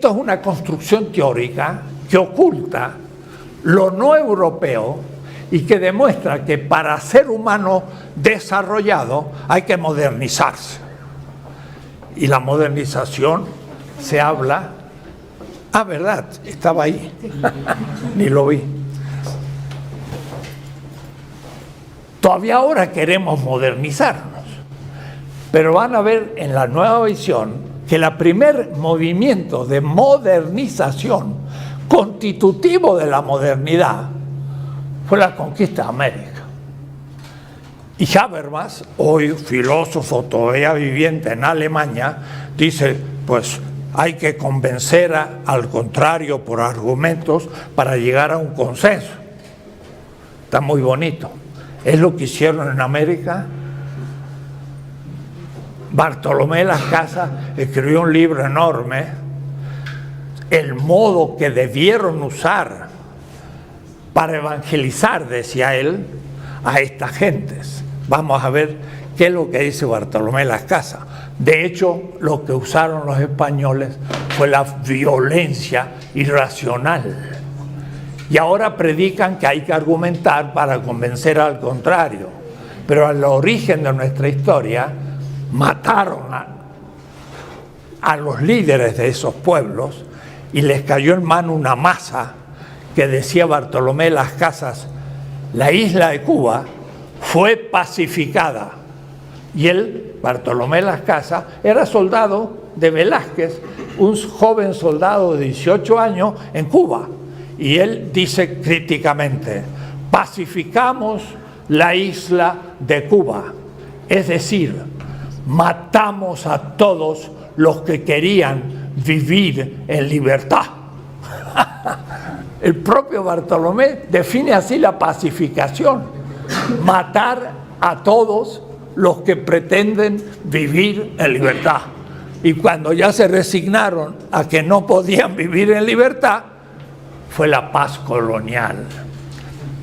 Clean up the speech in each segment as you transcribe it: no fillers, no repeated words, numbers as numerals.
Esto es una construcción teórica que oculta lo no europeo y que demuestra que para ser humano desarrollado hay que modernizarse. Y la modernización se habla... Ah, verdad, estaba ahí. Ni lo vi. Todavía ahora queremos modernizarnos, pero van a ver en la nueva visión que el primer movimiento de modernización constitutivo de la modernidad fue la conquista de América. Y Habermas, hoy filósofo todavía viviente en Alemania, dice, pues hay que convencer al contrario por argumentos para llegar a un consenso. Está muy bonito. Es lo que hicieron en América. Bartolomé Las Casas escribió un libro enorme, el modo que debieron usar para evangelizar, decía él, a estas gentes. Vamos a ver qué es lo que dice Bartolomé Las Casas. De hecho, lo que usaron los españoles fue la violencia irracional. Y ahora predican que hay que argumentar para convencer al contrario. Pero al origen de nuestra historia, mataron a los líderes de esos pueblos y les cayó en mano una masa que decía Bartolomé Las Casas, la isla de Cuba fue pacificada. Y él, Bartolomé Las Casas, era soldado de Velázquez, un joven soldado de 18 años en Cuba. Y él dice críticamente, pacificamos la isla de Cuba, es decir, matamos a todos los que querían vivir en libertad. El propio Bartolomé define así la pacificación, matar a todos los que pretenden vivir en libertad. Y cuando ya se resignaron a que no podían vivir en libertad, fue la paz colonial.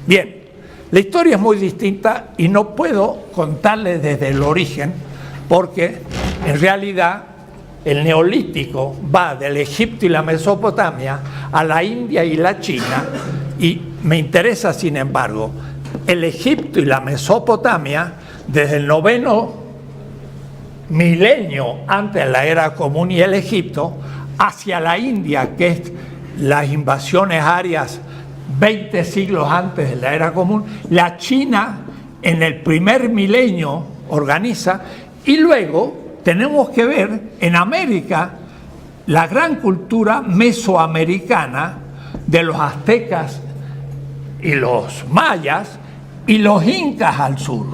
Bien, la historia es muy distinta y no puedo contarles desde el origen, porque en realidad el neolítico va del Egipto y la Mesopotamia a la India y la China, y me interesa, sin embargo, el Egipto y la Mesopotamia desde el 9º milenio antes de la era común y el Egipto, hacia la India, que es las invasiones arias 20 siglos antes de la era común, la China en el primer milenio organiza, y luego tenemos que ver en América la gran cultura mesoamericana de los aztecas y los mayas y los incas al sur.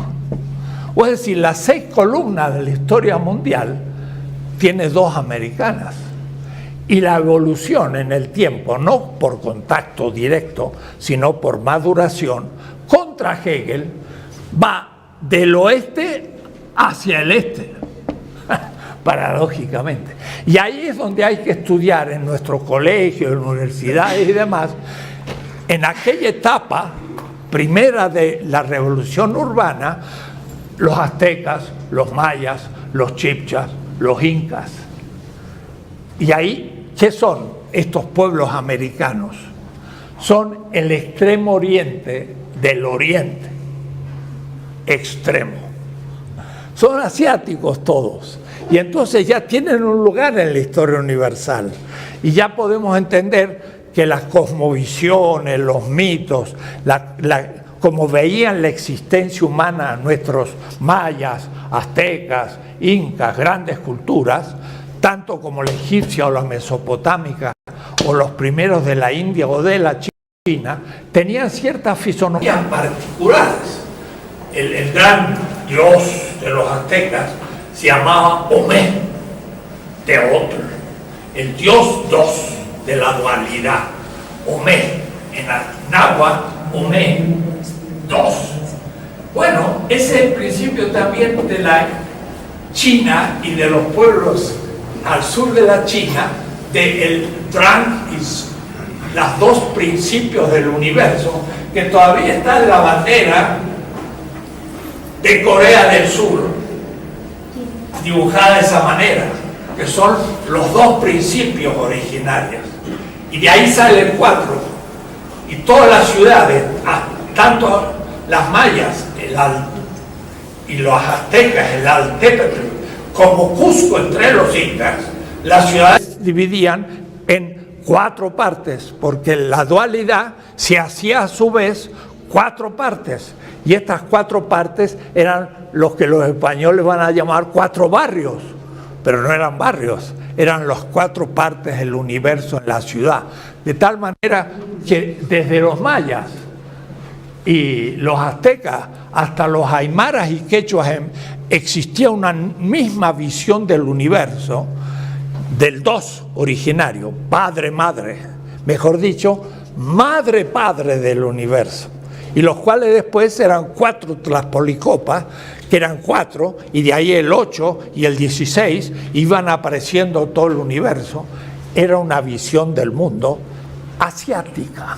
O es decir, las 6 columnas de la historia mundial tiene 2 americanas. Y la evolución en el tiempo, no por contacto directo, sino por maduración, contra Hegel, va del oeste hacia el este, paradójicamente. Y ahí es donde hay que estudiar en nuestros colegios, en universidades y demás, en aquella etapa primera de la revolución urbana, los aztecas, los mayas, los chibchas, los incas. Y ahí, ¿qué son estos pueblos americanos? Son el extremo oriente del oriente extremo. Son asiáticos todos. Y entonces ya tienen un lugar en la historia universal. Y ya podemos entender que las cosmovisiones, los mitos, como veían la existencia humana nuestros mayas, aztecas, incas, grandes culturas, tanto como la egipcia o la mesopotámica o los primeros de la India o de la China, tenían ciertas fisonomías particulares. El gran dios de los aztecas se llamaba Omé, Teotl, el dios dos de la dualidad. Omé, en náhuatl, Omé, dos. Bueno, ese es el principio también de la China y de los pueblos al sur de la China, del Drang y los 2 principios del universo, que todavía está en la bandera de Corea del Sur, dibujada de esa manera. que son los dos principios originarios. Y de ahí salen 4. Y todas las ciudades, tanto las mayas y los aztecas, el Altepetl, como Cusco entre los incas, las ciudades dividían en 4 partes, porque la dualidad se hacía a su vez 4 partes. Y estas 4 partes eran los que los españoles van a llamar 4 barrios, pero no eran barrios, eran las 4 partes del universo en la ciudad. De tal manera que desde los mayas y los aztecas hasta los aymaras y quechuas existía una misma visión del universo, del dos originario, padre-madre, mejor dicho, madre-padre del universo, y los cuales después eran 4 Tlazpolicopas, que eran 4, y de ahí el 8 y el 16 iban apareciendo todo el universo. Era una visión del mundo asiática.